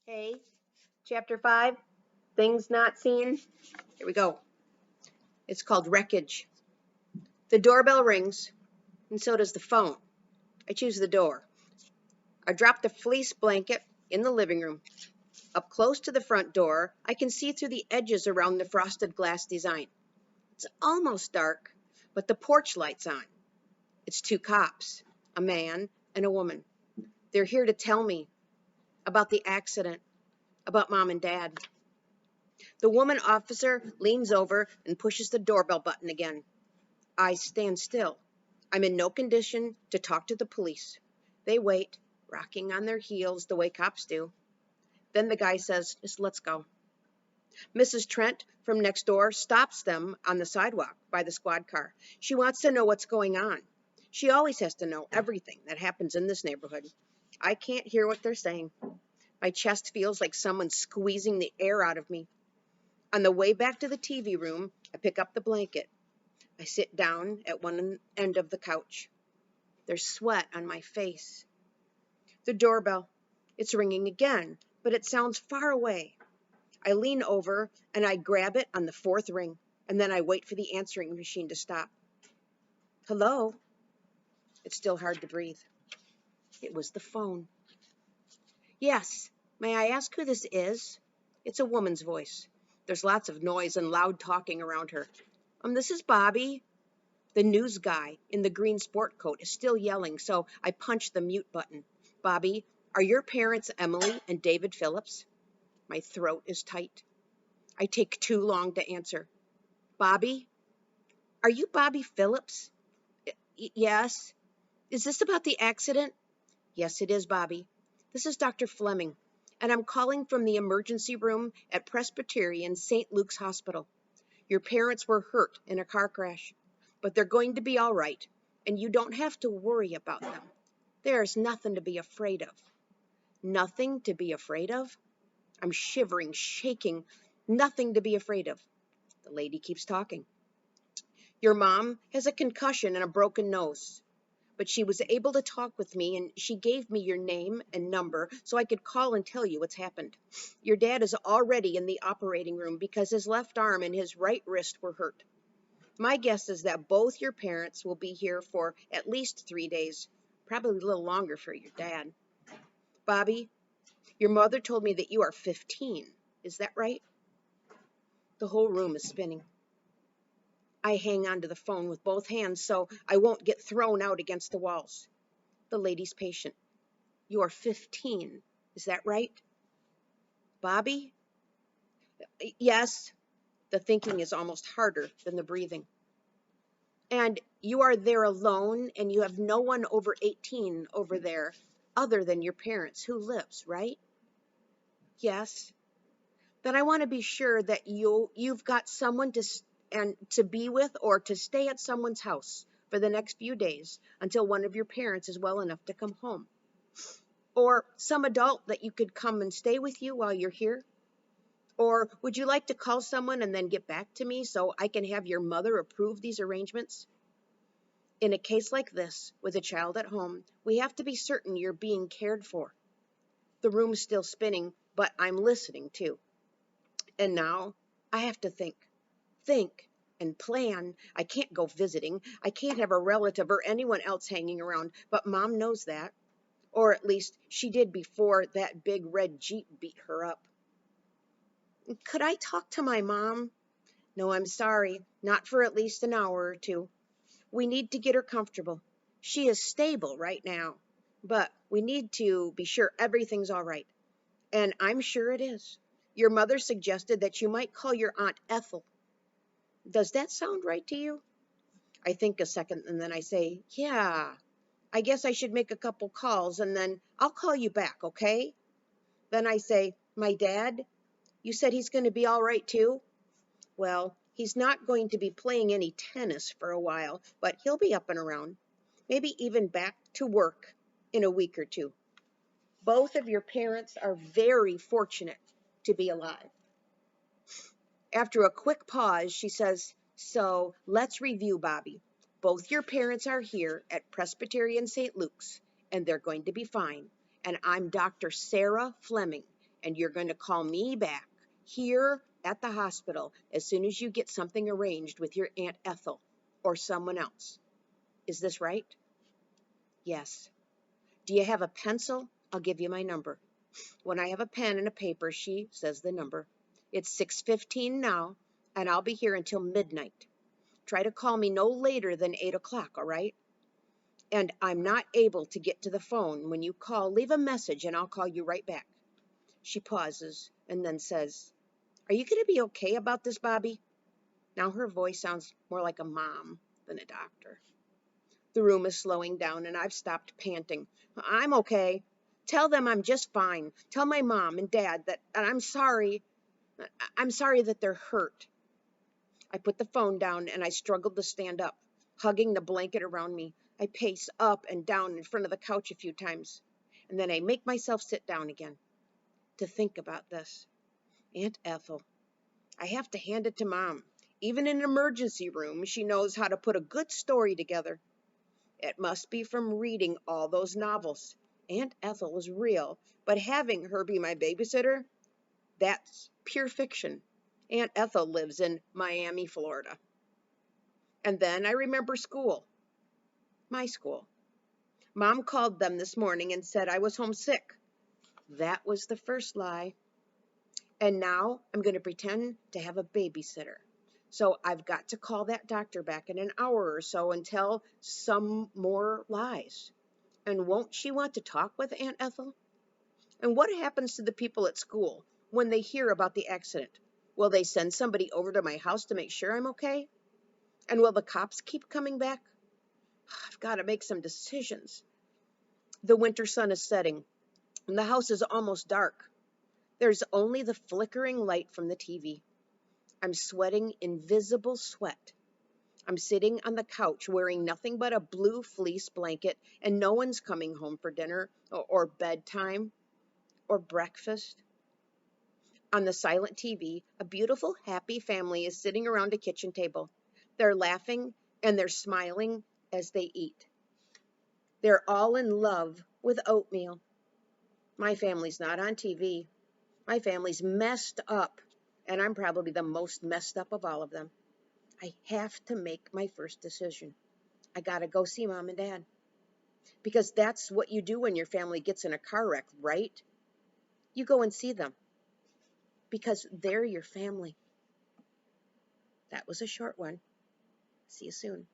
Hey, Chapter 5, Things Not Seen. Here we go. It's called Wreckage. The doorbell rings, and so does the phone. I choose the door. I drop the fleece blanket in the living room. Up close to the front door, I can see through the edges around the frosted glass design. It's almost dark, but the porch light's on. It's two cops, a man and a woman. They're here to tell me about the accident, about Mom and Dad. The woman officer leans over and pushes the doorbell button again. I stand still. I'm in no condition to talk to the police. They wait, rocking on their heels the way cops do. Then the guy says, "Just let's go." Mrs. Trent from next door stops them on the sidewalk by the squad car. She wants to know what's going on. She always has to know everything that happens in this neighborhood. I can't hear what they're saying. My chest feels like someone's squeezing the air out of me. On the way back to the TV room, I pick up the blanket. I sit down at one end of the couch. There's sweat on my face. The doorbell. It's ringing again, but it sounds far away. I lean over and I grab it on the fourth ring, and then I wait for the answering machine to stop. Hello? It's still hard to breathe. It was the phone. Yes, may I ask who this is? It's a woman's voice. There's lots of noise and loud talking around her. This is Bobby. The news guy in the green sport coat is still yelling, so I punch the mute button. Bobby, are your parents Emily and David Phillips? My throat is tight. I take too long to answer. Bobby? Are you Bobby Phillips? Yes. Is this about the accident? Yes, it is, Bobby. This is Dr. Fleming, and I'm calling from the emergency room at Presbyterian St. Luke's Hospital. Your parents were hurt in a car crash, but they're going to be all right, and you don't have to worry about them. There's nothing to be afraid of. Nothing to be afraid of? I'm shivering, shaking. Nothing to be afraid of. The lady keeps talking. Your mom has a concussion and a broken nose, but she was able to talk with me, and she gave me your name and number so I could call and tell you what's happened. Your dad is already in the operating room because his left arm and his right wrist were hurt. My guess is that both your parents will be here for at least 3 days, probably a little longer for your dad. Bobby, your mother told me that you are 15. Is that right? The whole room is spinning. I hang onto the phone with both hands so I won't get thrown out against the walls. The lady's patient. You are 15. Is that right? Bobby? Yes. The thinking is almost harder than the breathing. And you are there alone, and you have no one over 18 over there other than your parents who lives, right? Yes. Then I want to be sure that you've got someone to be with or to stay at someone's house for the next few days until one of your parents is well enough to come home. Or some adult that you could come and stay with you while you're here. Or would you like to call someone and then get back to me so I can have your mother approve these arrangements? In a case like this, with a child at home, we have to be certain you're being cared for. The room's still spinning, but I'm listening too. And now I have to think and plan. I can't go visiting. I can't have a relative or anyone else hanging around, but Mom knows that. Or at least she did before that big red Jeep beat her up. Could I talk to my mom? No, I'm sorry. Not for at least an hour or two. We need to get her comfortable. She is stable right now, but we need to be sure everything's all right. And I'm sure it is. Your mother suggested that you might call your Aunt Ethel. Does that sound right to you? I think a second and then I say, yeah, I guess I should make a couple calls and then I'll call you back, okay? Then I say, my dad, you said he's going to be all right too? Well, he's not going to be playing any tennis for a while, but he'll be up and around, maybe even back to work in a week or two. Both of your parents are very fortunate to be alive. After a quick pause, she says, so let's review, Bobby. Both your parents are here at Presbyterian St. Luke's, and they're going to be fine. And I'm Dr. Sarah Fleming, and you're going to call me back here at the hospital as soon as you get something arranged with your Aunt Ethel or someone else. Is this right? Yes. Do you have a pencil? I'll give you my number. When I have a pen and a paper, she says the number. It's 6:15 now, and I'll be here until midnight. Try to call me no later than 8 o'clock, all right? And I'm not able to get to the phone. When you call, leave a message, and I'll call you right back. She pauses and then says, Are you going to be okay about this, Bobby? Now her voice sounds more like a mom than a doctor. The room is slowing down, and I've stopped panting. I'm okay. Tell them I'm just fine. Tell my mom and dad that I'm sorry. I'm sorry that they're hurt. I put the phone down, and I struggled to stand up, hugging the blanket around me. I pace up and down in front of the couch a few times, and then I make myself sit down again to think about this. Aunt Ethel. I have to hand it to Mom. Even in an emergency room, she knows how to put a good story together. It must be from reading all those novels. Aunt Ethel is real, but having her be my babysitter, that's pure fiction. Aunt Ethel lives in Miami, Florida. And then I remember school, my school. Mom called them this morning and said I was homesick. That was the first lie. And now I'm going to pretend to have a babysitter. So I've got to call that doctor back in an hour or so and tell some more lies. And won't she want to talk with Aunt Ethel? And what happens to the people at school when they hear about the accident? Will they send somebody over to my house to make sure I'm okay? And will the cops keep coming back? I've got to make some decisions. The winter sun is setting, and the house is almost dark. There's only the flickering light from the TV. I'm sweating invisible sweat. I'm sitting on the couch wearing nothing but a blue fleece blanket, and no one's coming home for dinner or bedtime or breakfast. On the silent TV, a beautiful, happy family is sitting around a kitchen table. They're laughing and they're smiling as they eat. They're all in love with oatmeal. My family's not on TV. My family's messed up, and I'm probably the most messed up of all of them. I have to make my first decision. I gotta go see Mom and Dad. Because that's what you do when your family gets in a car wreck, right? You go and see them. Because they're your family. That was a short one. See you soon.